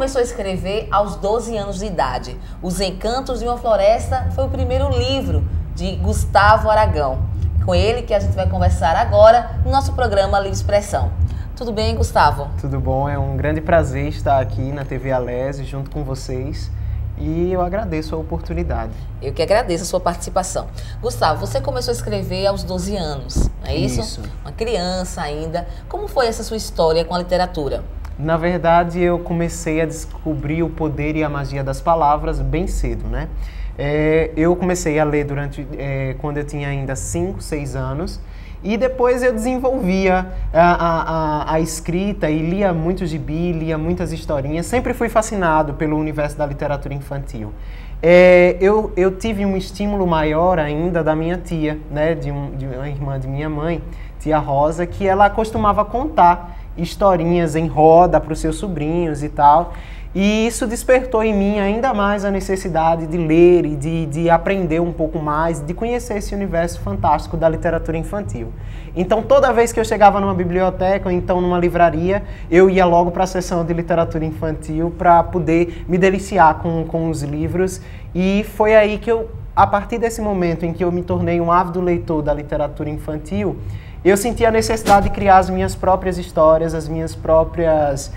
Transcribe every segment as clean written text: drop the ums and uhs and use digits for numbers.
começou a escrever aos 12 anos de idade. Os Encantos de uma Floresta foi o primeiro livro de Gustavo Aragão. Com ele que a gente vai conversar agora no nosso programa Livre Expressão. Tudo bem, Gustavo? Tudo bom, é um grande prazer estar aqui na TV Alese junto com vocês e eu agradeço a oportunidade. Eu que agradeço a sua participação. Gustavo, você começou a escrever aos 12 anos, não é isso? Isso. Uma criança ainda. Como foi essa sua história com a literatura? Na verdade, eu comecei a descobrir o poder e a magia das palavras bem cedo, né? Eu comecei a ler quando eu tinha ainda 5, 6 anos. E depois eu desenvolvia a escrita e lia muito gibi, lia muitas historinhas. Sempre fui fascinado pelo universo da literatura infantil. Eu tive um estímulo maior ainda da minha tia, né, de uma irmã de minha mãe, tia Rosa, que ela costumava contar historinhas em roda para os seus sobrinhos e tal. E isso despertou em mim ainda mais a necessidade de ler e de aprender um pouco mais, de conhecer esse universo fantástico da literatura infantil. Então, toda vez que eu chegava numa biblioteca ou então numa livraria, eu ia logo para a seção de literatura infantil para poder me deliciar com os livros. E foi aí que a partir desse momento em que eu me tornei um ávido leitor da literatura infantil, eu senti a necessidade de criar as minhas próprias histórias, as minhas próprias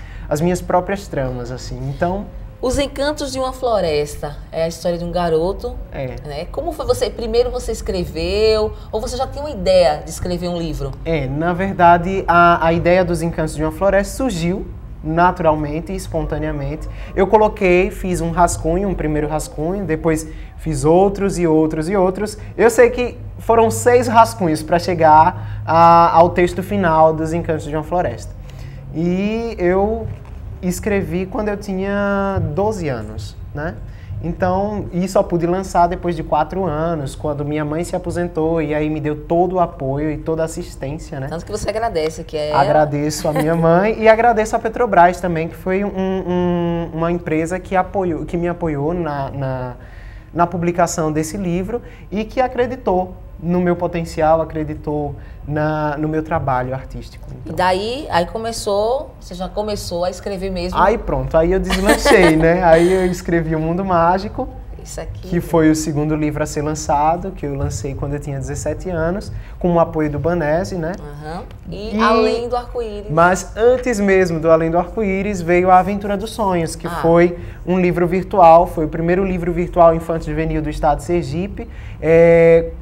tramas, assim. Então, Os Encantos de uma Floresta é a história de um garoto. Né? Como foi você? Primeiro você escreveu ou você já tinha uma ideia de escrever um livro? Na verdade, a ideia dos Encantos de uma Floresta surgiu naturalmente e espontaneamente. Eu fiz um primeiro rascunho, depois fiz outros e outros e outros. Eu sei que foram 6 rascunhos para chegar ao texto final dos Encantos de uma Floresta. E eu escrevi quando eu tinha 12 anos, né? Então, e só pude lançar depois de 4 anos, quando minha mãe se aposentou e aí me deu todo o apoio e toda a assistência, né? Tanto que você agradece, que é... Agradeço a minha mãe e agradeço a Petrobras também, que foi uma empresa que me apoiou na publicação desse livro e que acreditou no meu potencial, acreditou no meu trabalho artístico. Então. E daí, você já começou a escrever mesmo? Aí pronto, aí eu deslanchei, né? Aí eu escrevi O Mundo Mágico, Isso aqui. que foi o segundo livro a ser lançado, que eu lancei quando eu tinha 17 anos, com o apoio do Banese, né? Uhum. E Além do Arco-Íris. Mas antes mesmo do Além do Arco-Íris veio A Aventura dos Sonhos, que foi um livro virtual, foi o primeiro livro virtual infanto-juvenil do estado de Sergipe,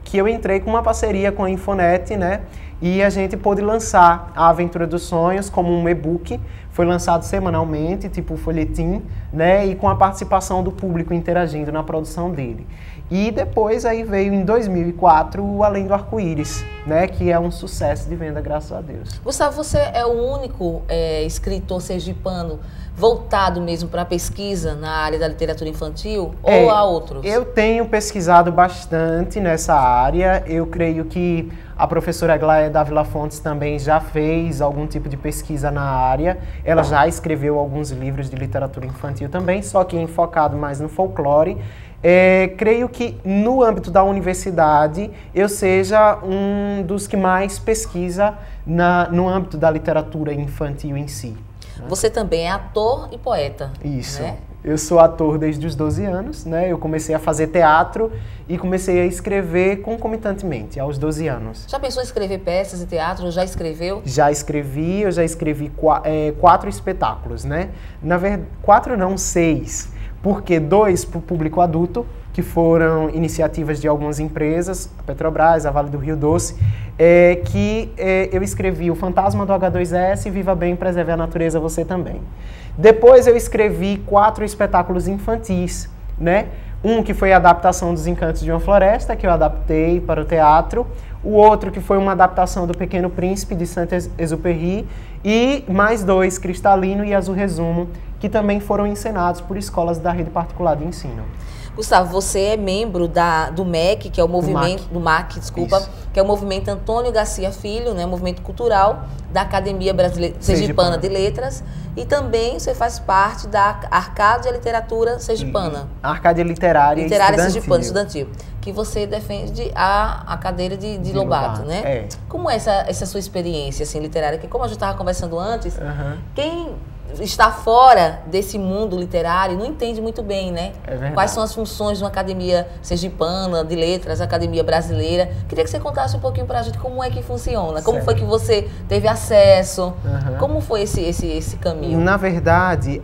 que eu entrei com uma parceria com a Infonet, né? E a gente pôde lançar A Aventura dos Sonhos como um e-book. Foi lançado semanalmente, tipo folhetim, né? E com a participação do público interagindo na produção dele. E depois aí veio em 2004 o Além do Arco-Íris, né? Que é um sucesso de venda, graças a Deus. Gustavo, você é o único escritor sergipano voltado mesmo para pesquisa na área da literatura infantil ou há outros? Eu tenho pesquisado bastante nessa área. Eu creio que a professora Aglaia Dávila Fontes também já fez algum tipo de pesquisa na área. Ela já escreveu alguns livros de literatura infantil também, só que focado mais no folclore. Creio que no âmbito da universidade eu seja um dos que mais pesquisa no âmbito da literatura infantil em si. Você também é ator e poeta. Isso. Né? Eu sou ator desde os 12 anos, né? Eu comecei a fazer teatro e comecei a escrever concomitantemente, aos 12 anos. Já pensou em escrever peças de teatro? Já escreveu? Eu já escrevi 4 espetáculos, né? Na verdade, 4 não, 6. Porque 2 para o público adulto, que foram iniciativas de algumas empresas, a Petrobras, a Vale do Rio Doce, eu escrevi O Fantasma do H2S, Viva Bem, Preserve a Natureza, Você Também. Depois eu escrevi 4 espetáculos infantis, né? Um que foi a adaptação dos Encantos de uma Floresta, que eu adaptei para o teatro. O outro que foi uma adaptação do Pequeno Príncipe, de Saint-Exupéry. E mais 2, Cristalino e Azul Resumo, que também foram encenados por escolas da rede particular de ensino. Gustavo, você é membro do MEC, que é o movimento do MAC, que é o movimento Antônio Garcia Filho, né, movimento cultural da Academia Brasileira Sergipana de Letras, e também você faz parte da Arcádia Literatura Sergipana. Arcádia Literária Sergipana Estudantil, que você defende a cadeira de Lobato, né? Como é essa sua experiência assim, literária? Que como a gente estava conversando antes, quem está fora desse mundo literário não entende muito bem, né? É verdade. Quais são as funções de uma academia sergipana, de letras, academia brasileira. Queria que você contasse um pouquinho pra gente como é que funciona, como foi que você teve acesso, como foi esse caminho? Na verdade,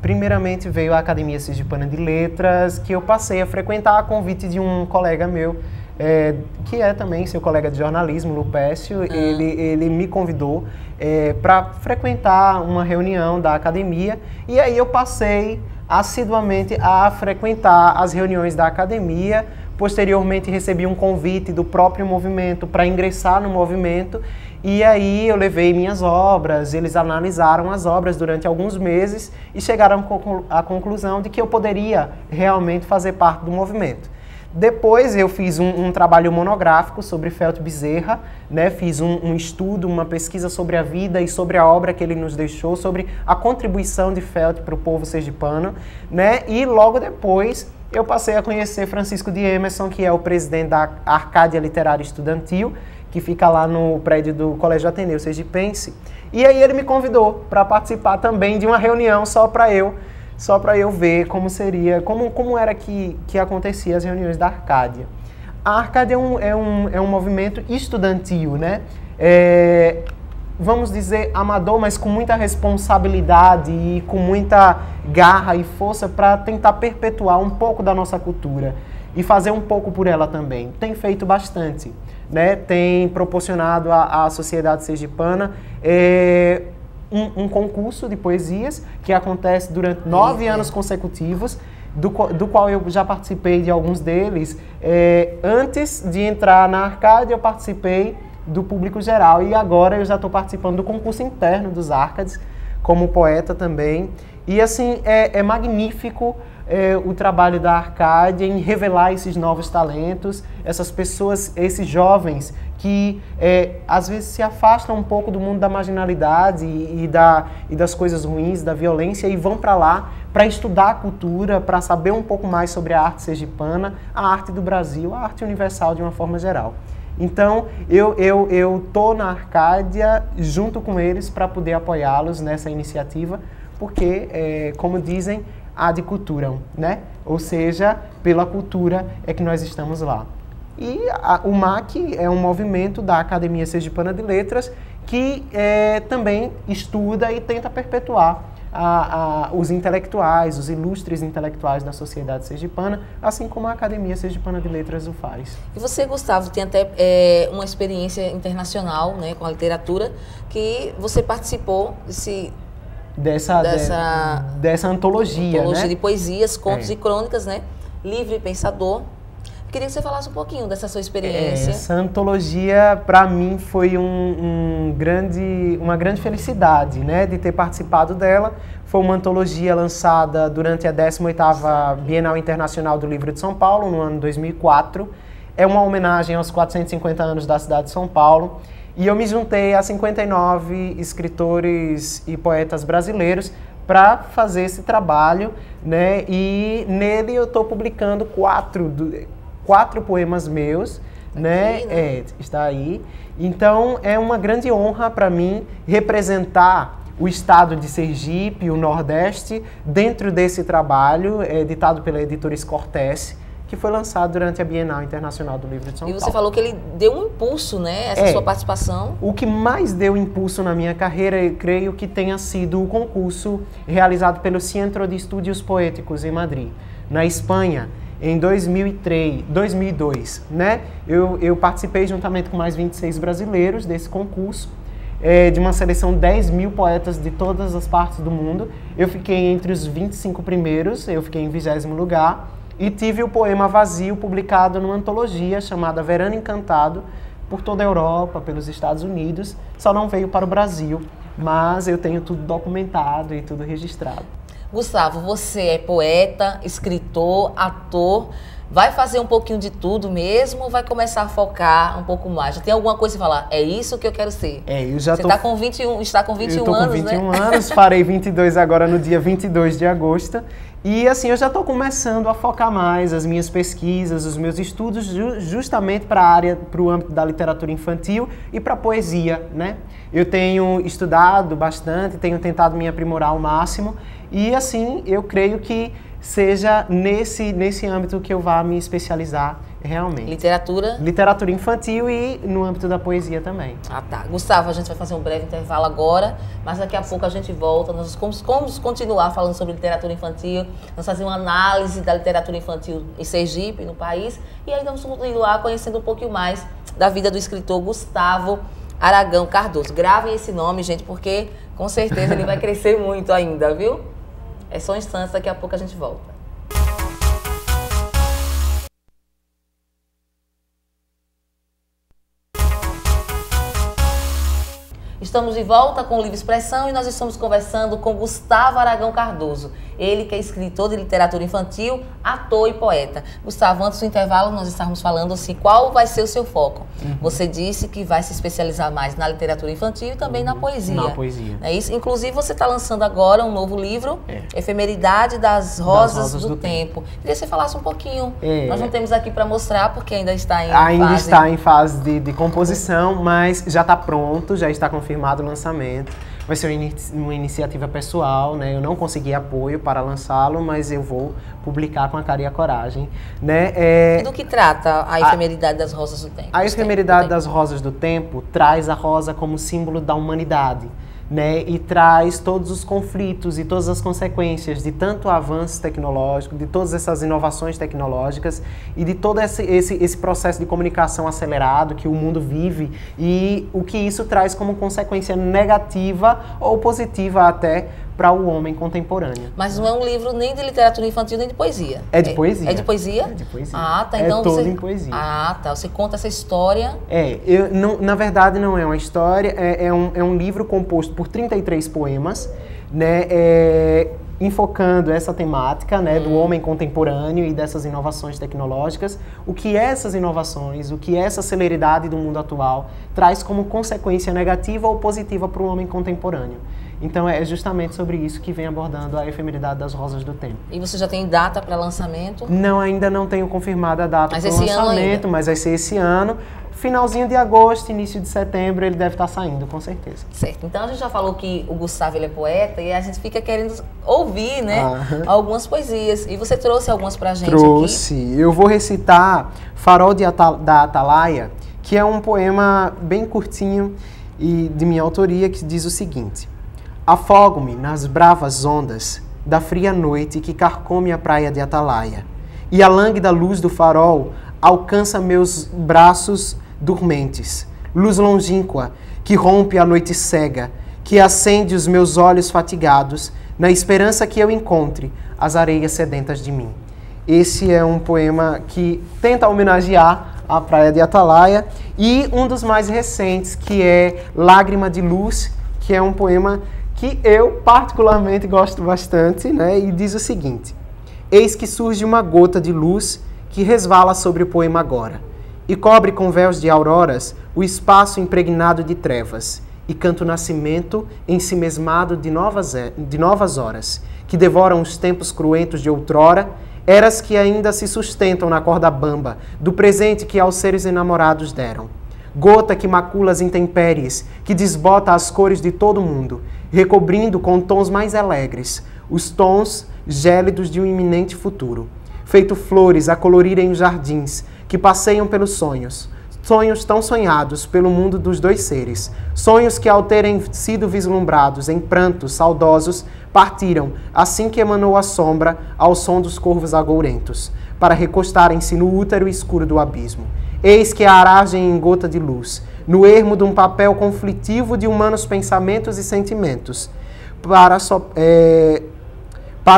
primeiramente veio a Academia Sergipana de Letras, que eu passei a frequentar a convite de um colega meu, que é também seu colega de jornalismo, Lupécio. Ele me convidou para frequentar uma reunião da academia, e aí eu passei assiduamente a frequentar as reuniões da academia. Posteriormente recebi um convite do próprio movimento para ingressar no movimento, e aí eu levei minhas obras, eles analisaram as obras durante alguns meses e chegaram à conclusão de que eu poderia realmente fazer parte do movimento. Depois eu fiz um trabalho monográfico sobre Felt Bezerra, né? Fiz um estudo, uma pesquisa sobre a vida e sobre a obra que ele nos deixou, sobre a contribuição de Felt para o povo sergipano, né? E logo depois eu passei a conhecer Francisco de Emerson, que é o presidente da Arcádia Literária Estudantil, que fica lá no prédio do Colégio Ateneu Sergipense. E aí ele me convidou para participar também de uma reunião só para eu ver como seria, como era que acontecia as reuniões da Arcádia. A Arcádia é um movimento estudantil, né? Vamos dizer amador, mas com muita responsabilidade e com muita garra e força para tentar perpetuar um pouco da nossa cultura e fazer um pouco por ela também. Tem feito bastante, né? Tem proporcionado à sociedade sergipana um concurso de poesias que acontece durante 9 anos consecutivos, do qual eu já participei de alguns deles. Antes de entrar na Arcádia, eu participei do público geral, e agora eu já estou participando do concurso interno dos Arcades, como poeta também. E assim, é magnífico o trabalho da Arcádia em revelar esses novos talentos, essas pessoas, esses jovens que às vezes se afastam um pouco do mundo da marginalidade e das coisas ruins, da violência, e vão para lá para estudar a cultura, para saber um pouco mais sobre a arte sergipana, a arte do Brasil, a arte universal de uma forma geral. Então, eu tô na Arcádia junto com eles para poder apoiá-los nessa iniciativa, porque, como dizem, há de cultura, né? Ou seja, pela cultura é que nós estamos lá. E o MAC é um movimento da Academia Sergipana de Letras que também estuda e tenta perpetuar os intelectuais, os ilustres intelectuais da sociedade sergipana, assim como a Academia Sergipana de Letras o faz. E você, Gustavo, tem até uma experiência internacional, né, com a literatura, que você participou dessa antologia, né? De poesias, contos e crônicas, né? Livre Pensador. Queria que você falasse um pouquinho dessa sua experiência. Essa antologia, para mim, foi uma grande felicidade, né, de ter participado dela. Foi uma antologia lançada durante a 18ª Bienal Internacional do Livro de São Paulo, no ano 2004. É uma homenagem aos 450 anos da cidade de São Paulo. E eu me juntei a 59 escritores e poetas brasileiros para fazer esse trabalho, né? E nele eu estou publicando quatro poemas meus, né? Está aí. Então é uma grande honra para mim representar o estado de Sergipe, o Nordeste, dentro desse trabalho editado pela editora Escortece, que foi lançado durante a Bienal Internacional do Livro de São Paulo. E você falou que ele deu um impulso, né, essa sua participação? O que mais deu impulso na minha carreira, eu creio que tenha sido o concurso realizado pelo Centro de Estudos Poéticos em Madrid, na Espanha, em 2002, né? Eu participei juntamente com mais 26 brasileiros desse concurso, de uma seleção de 10 mil poetas de todas as partes do mundo. Eu fiquei entre os 25 primeiros, eu fiquei em 20º lugar, e tive o poema Vazio publicado numa antologia chamada Verano Encantado, por toda a Europa, pelos Estados Unidos. Só não veio para o Brasil, mas eu tenho tudo documentado e tudo registrado. Gustavo, você é poeta, escritor, ator. Vai fazer um pouquinho de tudo mesmo ou vai começar a focar um pouco mais? Já tem alguma coisa para falar? É isso que eu quero ser. Eu já Você está com 21 anos, com 21 né? anos, farei 22 agora no dia 22 de agosto. E assim, eu já estou começando a focar mais as minhas pesquisas, os meus estudos justamente para o âmbito da literatura infantil e para a poesia, né? Eu tenho estudado bastante, tenho tentado me aprimorar ao máximo e assim, eu creio que seja nesse âmbito que eu vá me especializar realmente. Literatura? Literatura infantil e no âmbito da poesia também. Ah, tá. Gustavo, a gente vai fazer um breve intervalo agora, mas daqui a pouco a gente volta. Nós vamos continuar falando sobre literatura infantil, vamos fazer uma análise da literatura infantil em Sergipe, no país, e aí vamos continuar conhecendo um pouquinho mais da vida do escritor Gustavo Aragão Cardoso. Gravem esse nome, gente, porque com certeza ele vai crescer muito ainda, viu? É só um instante, daqui a pouco a gente volta. Estamos de volta com o Livre Expressão e nós estamos conversando com Gustavo Aragão Cardoso. Ele que é escritor de literatura infantil, ator e poeta. Gustavo, antes do intervalo nós estávamos falando assim, qual vai ser o seu foco? Você disse que vai se especializar mais na literatura infantil e também na poesia. Na poesia. É isso? Inclusive você está lançando agora um novo livro, Efemeridade das Rosas do Tempo. Queria que você falasse um pouquinho. Nós não temos aqui para mostrar porque ainda está em fase de composição, mas já está pronto, já está confirmado o lançamento. Vai ser uma iniciativa pessoal, né? Eu não consegui apoio para lançá-lo, mas eu vou publicar com a cara e a coragem, né? E do que trata a Efemeridade das Rosas do Tempo? A Efemeridade das Rosas do Tempo traz a rosa como símbolo da humanidade, né? E traz todos os conflitos e todas as consequências de tanto avanço tecnológico, de todas essas inovações tecnológicas e de todo esse processo de comunicação acelerado que o mundo vive e o que isso traz como consequência negativa ou positiva até para o homem contemporâneo. Mas não é um livro nem de literatura infantil, nem de poesia. É de poesia. É de poesia? É de poesia. Ah, tá. Então todo em poesia. Ah, tá. Você conta essa história. Na verdade não é uma história, é um livro composto por 33 poemas, né? Enfocando essa temática, né, do homem contemporâneo e dessas inovações tecnológicas, o que essas inovações, o que essa celeridade do mundo atual traz como consequência negativa ou positiva para o homem contemporâneo. Então é justamente sobre isso que vem abordando a Efemeridade das Rosas do Tempo. E você já tem data para lançamento? Não, ainda não tenho confirmada a data para o lançamento, mas vai ser esse ano. Finalzinho de agosto, início de setembro, ele deve estar saindo, com certeza. Certo. Então a gente já falou que o Gustavo ele é poeta e a gente fica querendo ouvir, né, algumas poesias. E você trouxe algumas pra gente aqui? Trouxe. Eu vou recitar Farol da Atalaia, que é um poema bem curtinho e de minha autoria, que diz o seguinte: afogo-me nas bravas ondas da fria noite que carcome a praia de Atalaia, e a lânguida luz do farol alcança meus braços dormentes, luz longínqua que rompe a noite cega, que acende os meus olhos fatigados, na esperança que eu encontre as areias sedentas de mim. Esse é um poema que tenta homenagear a praia de Atalaia, e um dos mais recentes, que é Lágrima de Luz, que é um poema que eu particularmente gosto bastante, né? E diz o seguinte: eis que surge uma gota de luz que resvala sobre o poema agora, e cobre com véus de auroras o espaço impregnado de trevas, e canta o nascimento ensimesmado de novas horas, que devoram os tempos cruentos de outrora, eras que ainda se sustentam na corda bamba do presente que aos seres enamorados deram. Gota que macula as intempéries, que desbota as cores de todo mundo, recobrindo com tons mais alegres os tons gélidos de um iminente futuro. Feito flores a colorirem os jardins, que passeiam pelos sonhos, sonhos tão sonhados pelo mundo dos dois seres, sonhos que ao terem sido vislumbrados em prantos saudosos, partiram, assim que emanou a sombra, ao som dos corvos agourentos, para recostarem-se no útero escuro do abismo. Eis que a aragem em gota de luz, no ermo de um papel conflitivo de humanos pensamentos e sentimentos, para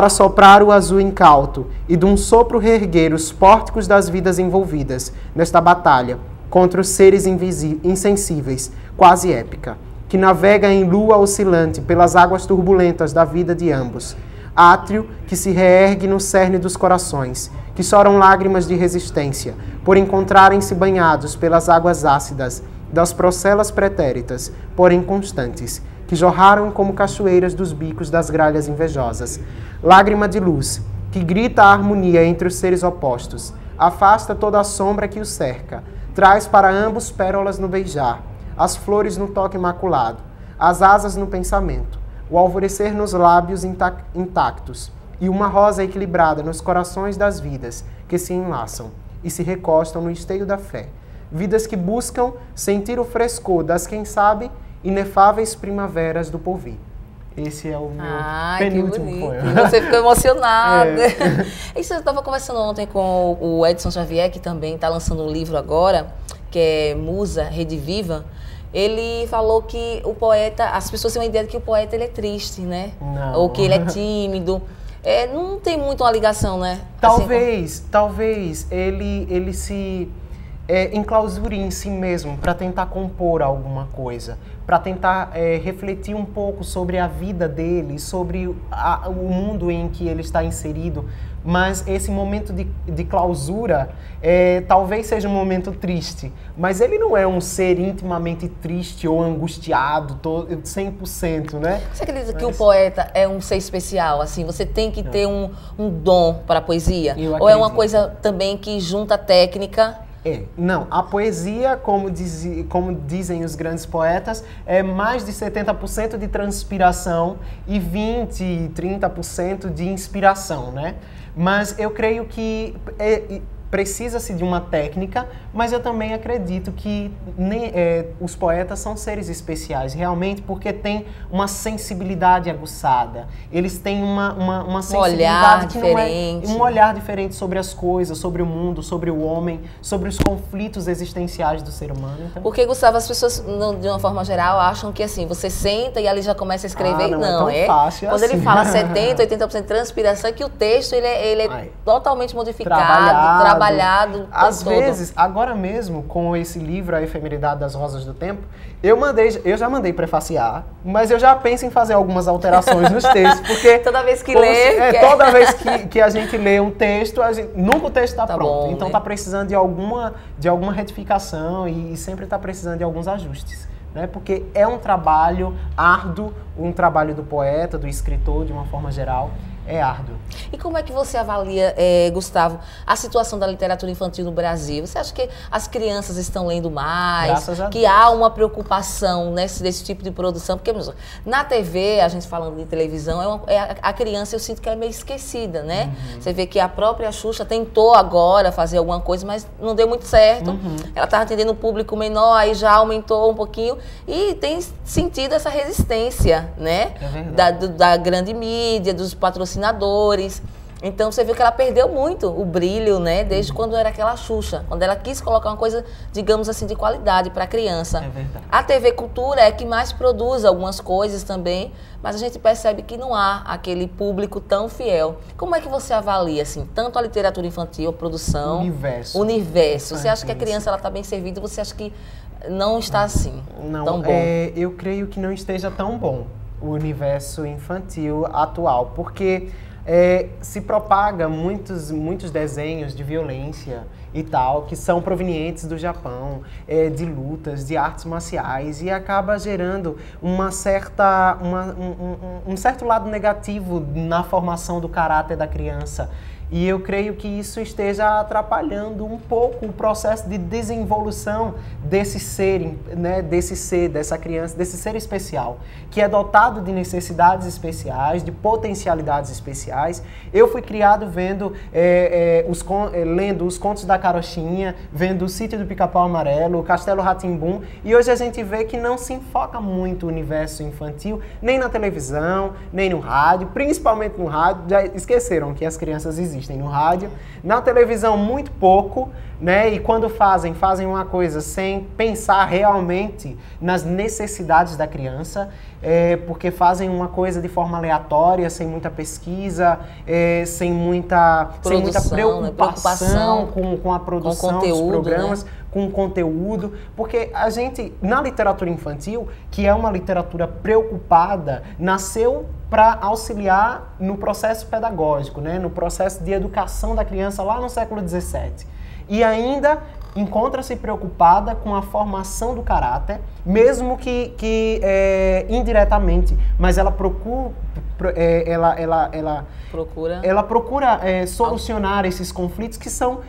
soprar o azul incauto e de um sopro reerguer os pórticos das vidas envolvidas nesta batalha contra os seres insensíveis, quase épica, que navega em lua oscilante pelas águas turbulentas da vida de ambos. átrio que se reergue no cerne dos corações, que choram lágrimas de resistência, por encontrarem-se banhados pelas águas ácidas das procelas pretéritas, porém constantes, que jorraram como cachoeiras dos bicos das gralhas invejosas. Lágrima de luz, que grita a harmonia entre os seres opostos, afasta toda a sombra que os cerca, traz para ambos pérolas no beijar, as flores no toque imaculado, as asas no pensamento, o alvorecer nos lábios intactos, e uma rosa equilibrada nos corações das vidas que se enlaçam e se recostam no esteio da fé. Vidas que buscam sentir o frescor das, quem sabe, inefáveis primaveras do porvir. Esse é o meu penúltimo poema. Você ficou emocionada. Isso eu estava conversando ontem com o Edson Xavier, que também está lançando um livro agora, que é Musa, Rede Viva. Ele falou que o poeta, as pessoas têm uma ideia de que o poeta ele é triste, né? Não. Ou que ele é tímido. Não tem muito uma ligação, né? Talvez ele se enclausure em si mesmo para tentar compor alguma coisa, para tentar refletir um pouco sobre a vida dele, sobre o mundo em que ele está inserido. Mas esse momento de clausura talvez seja um momento triste. Mas ele não é um ser intimamente triste ou angustiado 100%, né? Você acredita que o poeta é um ser especial? Assim, você tem que ter um dom para a poesia? Ou é uma coisa também que junta técnica? Não, a poesia, como dizem os grandes poetas, é mais de 70% de transpiração e 20%, 30% de inspiração, né? Mas eu creio que precisa-se de uma técnica, mas eu também acredito que os poetas são seres especiais, realmente, porque têm uma sensibilidade aguçada. Eles têm uma sensibilidade que não é um olhar diferente sobre as coisas, sobre o mundo, sobre o homem, sobre os conflitos existenciais do ser humano. Então... Porque, Gustavo, as pessoas, de uma forma geral, acham que assim, você senta e ali já começa a escrever. Não é tão fácil quando assim. ele fala 70%, 80% de transpiração, é que o texto ele é totalmente modificado, trabalhado. Às vezes, agora mesmo, com esse livro, A Efemeridade das Rosas do Tempo, eu já mandei prefaciar, mas eu já penso em fazer algumas alterações nos textos, porque... Toda vez que lê... Toda vez que a gente lê um texto, nunca o texto está pronto. Bom, então está precisando de alguma retificação e sempre está precisando de alguns ajustes. Né? Porque é um trabalho árduo, um trabalho do poeta, do escritor, de uma forma geral, é árduo. E como é que você avalia, Gustavo, a situação da literatura infantil no Brasil? Você acha que as crianças estão lendo mais? Graças a Deus. Que há uma preocupação desse tipo de produção? Porque na TV, a gente falando de televisão, a criança, eu sinto que ela é meio esquecida, né? Uhum. Você vê que a própria Xuxa tentou agora fazer alguma coisa, mas não deu muito certo. Uhum. Ela estava atendendo um público menor, aí já aumentou um pouquinho. E tem sentido essa resistência, né? Da grande mídia, dos patrocinadores. Então você viu que ela perdeu muito o brilho, né? Desde quando era aquela Xuxa, quando ela quis colocar uma coisa, digamos assim, de qualidade para a criança. É verdade. A TV Cultura é que mais produz algumas coisas também, mas a gente percebe que não há aquele público tão fiel. Como é que você avalia, assim, tanto a literatura infantil, a produção... Universo. Você acha que a criança está bem servida? Você acha que não está assim, tão bom? Eu creio que não esteja tão bom o universo infantil atual, porque se propaga muitos desenhos de violência e tal, que são provenientes do Japão, de lutas, de artes marciais, e acaba gerando um certo lado negativo na formação do caráter da criança. E eu creio que isso esteja atrapalhando um pouco o processo de desenvolução desse ser, né, dessa criança, desse ser especial, que é dotado de necessidades especiais, de potencialidades especiais. Eu fui criado lendo os Contos da Carochinha, vendo o Sítio do Pica-Pau Amarelo, o Castelo Rá-Tim-Bum, e hoje a gente vê que não se enfoca muito o universo infantil, nem na televisão, nem no rádio, principalmente no rádio. Já esqueceram que as crianças existem no rádio, na televisão muito pouco, né? E quando fazem uma coisa sem pensar realmente nas necessidades da criança, porque fazem uma coisa de forma aleatória, sem muita pesquisa, sem muita preocupação com a produção dos programas, com conteúdo, porque a gente, na literatura infantil, que é uma literatura preocupada, nasceu para auxiliar no processo pedagógico, né? No processo de educação da criança lá no século XVII. E ainda encontra-se preocupada com a formação do caráter, mesmo que indiretamente, mas ela procura solucionar esses conflitos que são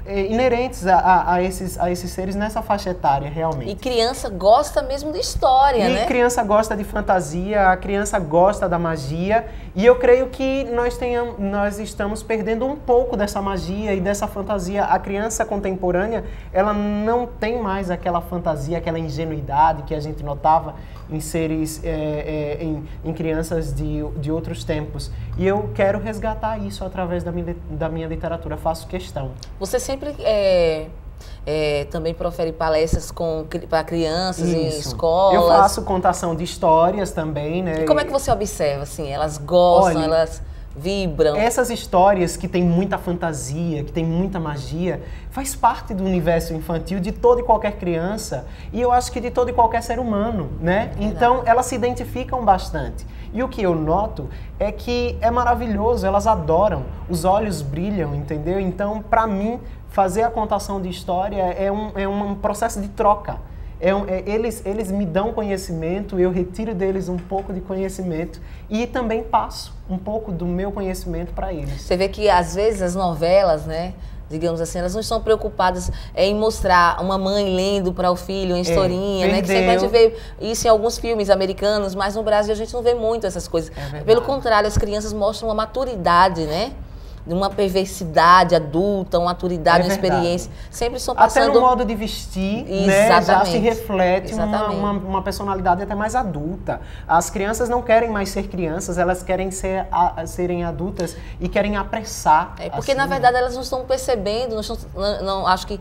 inerentes a esses seres nessa faixa etária, realmente. E criança gosta mesmo de história, né? E criança gosta de fantasia, a criança gosta da magia, e eu creio que nós estamos perdendo um pouco dessa magia e dessa fantasia. A criança contemporânea, ela não tem mais aquela fantasia, aquela ingenuidade que a gente notava em seres, em crianças de outros tempos. E eu quero resgatar isso através da minha literatura, faço questão. Você sempre também profere palestras para crianças em escolas? Eu faço contação de histórias também, né? E como é que você observa, assim, elas gostam, Olha, elas vibram? Essas histórias que tem muita fantasia, que tem muita magia, faz parte do universo infantil de toda e qualquer criança, e eu acho que de todo e qualquer ser humano, né? Então, elas se identificam bastante. E o que eu noto é que é maravilhoso, elas adoram, os olhos brilham, entendeu? Então, para mim, fazer a contação de história é um processo de troca. Eles me dão conhecimento, eu retiro deles um pouco de conhecimento e também passo um pouco do meu conhecimento para eles. Você vê que, às vezes, as novelas, né, digamos assim, elas não estão preocupadas em mostrar uma mãe lendo para o filho uma historinha, né? Que sempre a gente vê isso em alguns filmes americanos, mas no Brasil a gente não vê muito essas coisas. Pelo contrário, as crianças mostram uma maturidade, né? De uma perversidade adulta, uma maturidade, uma experiência. Sempre estão passando... Até no modo de vestir, né, já se reflete uma personalidade até mais adulta. As crianças não querem mais ser crianças, elas querem serem adultas e querem apressar. Porque, assim, na verdade, elas não estão percebendo, acho que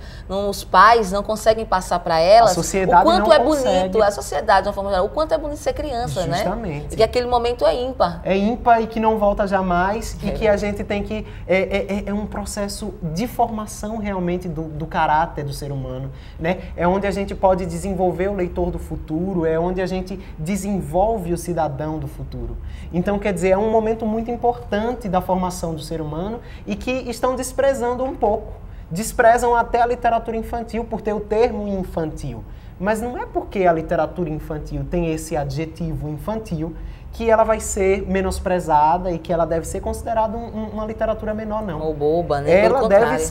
os pais não conseguem passar para elas a sociedade o quanto não é consegue. Bonito, a sociedade, de uma forma geral, o quanto é bonito ser criança, Justamente. Né? E que aquele momento é ímpar. É ímpar e que não volta jamais e que a gente tem que... É um processo de formação realmente do caráter do ser humano, né? É onde a gente pode desenvolver o leitor do futuro, é onde a gente desenvolve o cidadão do futuro. Então, quer dizer, é um momento muito importante da formação do ser humano e que estão desprezando um pouco. Desprezam até a literatura infantil por ter o termo infantil. Mas não é porque a literatura infantil tem esse adjetivo infantil que ela vai ser menosprezada e que ela deve ser considerada uma literatura menor, não. Ou boba, né?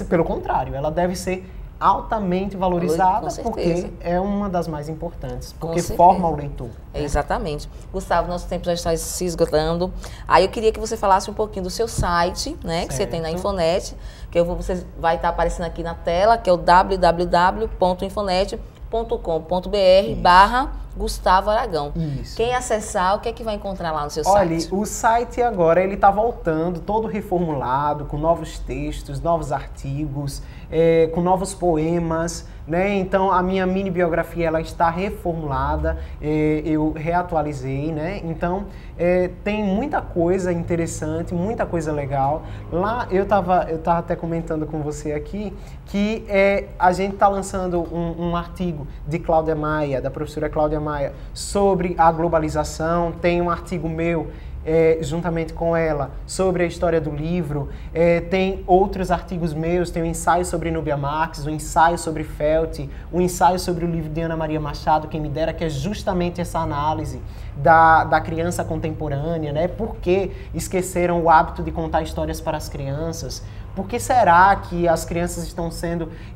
Pelo contrário, ela deve ser altamente valorizada porque é uma das mais importantes, porque forma o leitor. Exatamente. Gustavo, nosso tempo já está se esgotando. Aí eu queria que você falasse um pouquinho do seu site, né, que você tem na Infonet, que você vai estar aparecendo aqui na tela, que é o www.infonet.com.br/Gustavo Aragão. Isso. Quem acessar, o que é que vai encontrar lá no seu site? Olha, o site agora ele está voltando, todo reformulado, com novos textos, novos artigos, com novos poemas, né? Então a minha mini biografia ela está reformulada, eu reatualizei, né? Então tem muita coisa interessante, muita coisa legal. Lá eu tava até comentando com você aqui que a gente está lançando um artigo de Cláudia Maia, da professora Cláudia Maia, sobre a globalização. Tem um artigo meu juntamente com ela, sobre a história do livro. Tem outros artigos meus, tem um ensaio sobre Núbia Marques, um ensaio sobre Felt, um ensaio sobre o livro de Ana Maria Machado, Quem Me Dera, que é justamente essa análise da criança contemporânea, né? Por que esqueceram o hábito de contar histórias para as crianças? Por que será que as crianças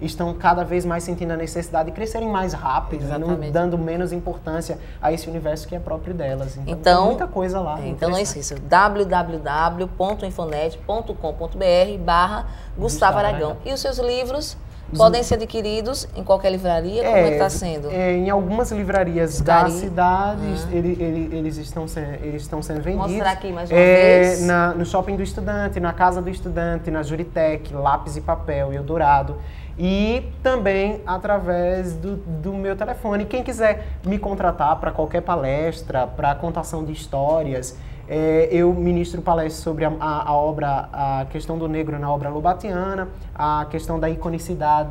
estão cada vez mais sentindo a necessidade de crescerem mais rápido, não dando menos importância a esse universo que é próprio delas? Então tem muita coisa lá. Então não esqueça, www.infonet.com.br/Gustavo Aragão. E os seus livros podem ser adquiridos em qualquer livraria? Como é que está sendo? Em algumas livrarias da cidade, eles estão sendo vendidos. Mostrar aqui mais uma vez. No Shopping do Estudante, na Casa do Estudante, na Juritec, Lápis e Papel, Eldorado. e também através do meu telefone. Quem quiser me contratar para qualquer palestra, para contação de histórias, eu ministro palestras sobre a obra, a questão do negro na obra lobatiana, a questão da iconicidade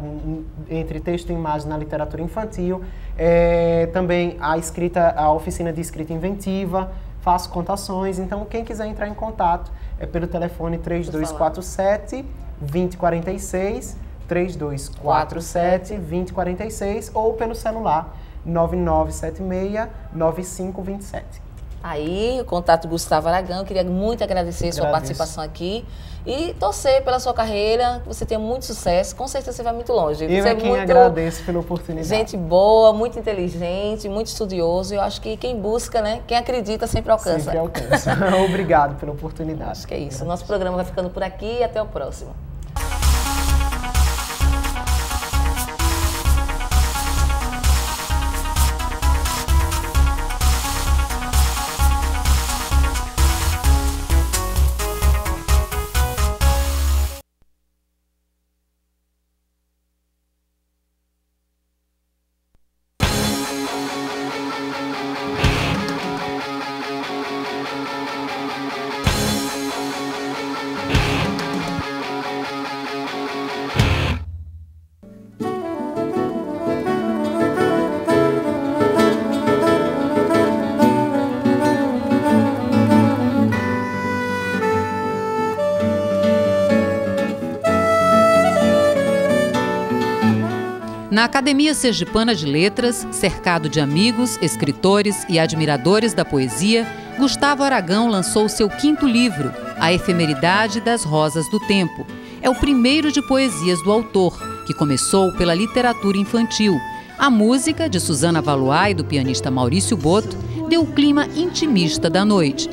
entre texto e imagem na literatura infantil, também a oficina de escrita inventiva, faço contações. Então, quem quiser entrar em contato é pelo telefone 3247-2046, 3247-2046 ou pelo celular 9976-9527. Aí, o contato Gustavo Aragão, eu queria muito agradecer a sua participação aqui e torcer pela sua carreira, que você tenha muito sucesso, com certeza você vai muito longe. Eu você quem agradeço pela oportunidade. Gente boa, muito inteligente, muito estudioso, eu acho que quem busca, né, quem acredita sempre alcança. Sempre alcança. Obrigado pela oportunidade. Acho que é isso. O nosso programa vai ficando por aqui e até o próximo. Na Academia Sergipana de Letras, cercado de amigos, escritores e admiradores da poesia, Gustavo Aragão lançou seu 5º livro, A Efemeridade das Rosas do Tempo. É o primeiro de poesias do autor, que começou pela literatura infantil. A música, de Susana Valois e do pianista Maurício Boto, deu o clima intimista da noite.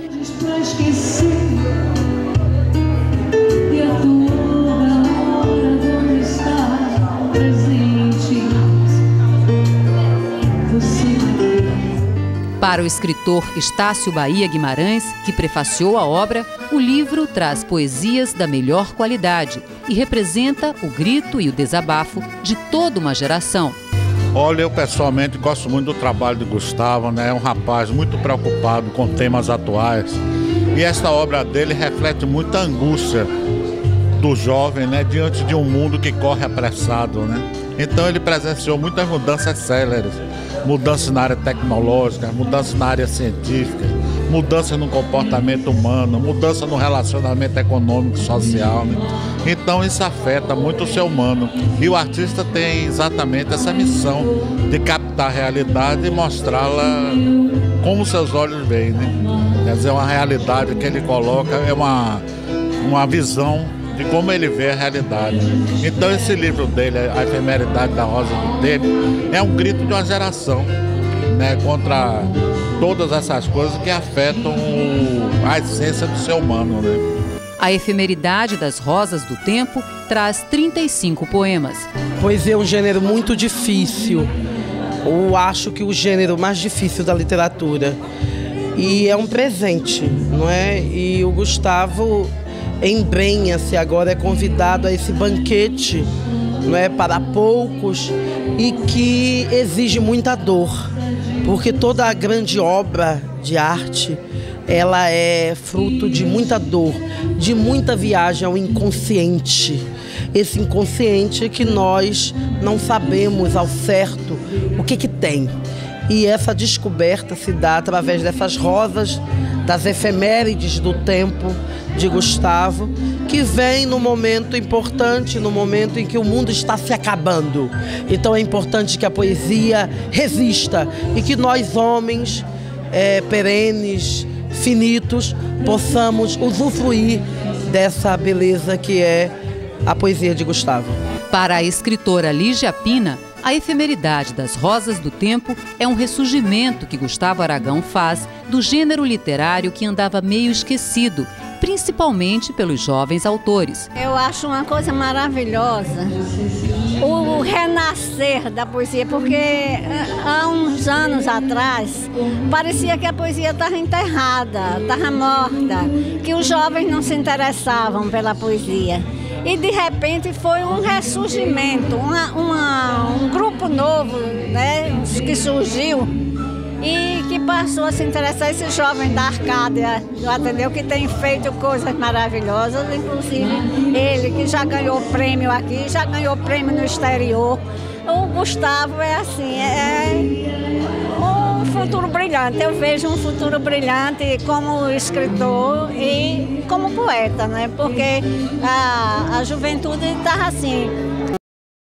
Para o escritor Estácio Bahia Guimarães, que prefaciou a obra, o livro traz poesias da melhor qualidade e representa o grito e o desabafo de toda uma geração. Olha, eu pessoalmente gosto muito do trabalho de Gustavo, né? É um rapaz muito preocupado com temas atuais. E esta obra dele reflete muita angústia do jovem, né? Diante de um mundo que corre apressado, né? Então ele presenciou muitas mudanças céleres. Mudanças na área tecnológica, mudanças na área científica, mudanças no comportamento humano, mudança no relacionamento econômico e social, né? Então isso afeta muito o ser humano. E o artista tem exatamente essa missão de captar a realidade e mostrá-la como seus olhos veem, né? Quer dizer, uma realidade que ele coloca é uma visão de como ele vê a realidade. Então esse livro dele, A Efemeridade da Rosa do Tempo, é um grito de uma geração, né, contra todas essas coisas que afetam a essência do ser humano, né? A Efemeridade das Rosas do Tempo traz 35 poemas. Poesia é um gênero muito difícil. Eu acho que o gênero mais difícil da literatura. E é um presente, não é? E o Gustavo embrenha-se agora, é convidado a esse banquete, não é, para poucos, e que exige muita dor, porque toda a grande obra de arte, ela é fruto de muita dor, de muita viagem ao inconsciente. Esse inconsciente que nós não sabemos ao certo o que tem. E essa descoberta se dá através dessas rosas, das efemérides do tempo de Gustavo, que vem no momento importante, no momento em que o mundo está se acabando. Então é importante que a poesia resista e que nós, homens perenes, finitos, possamos usufruir dessa beleza que é a poesia de Gustavo. Para a escritora Lígia Pina, A Efemeridade das Rosas do Tempo é um ressurgimento que Gustavo Aragão faz do gênero literário que andava meio esquecido, principalmente pelos jovens autores. Eu acho uma coisa maravilhosa o renascer da poesia, porque há uns anos atrás parecia que a poesia estava enterrada, estava morta, que os jovens não se interessavam pela poesia. e de repente foi um ressurgimento, um grupo novo, né, que surgiu e que passou a se interessar, esse jovem da Arcádia, entendeu? Que tem feito coisas maravilhosas, inclusive ele que já ganhou prêmio aqui, já ganhou prêmio no exterior. O Gustavo é assim, um futuro brilhante. Eu vejo um futuro brilhante como escritor e como poeta, né? Porque a juventude está assim,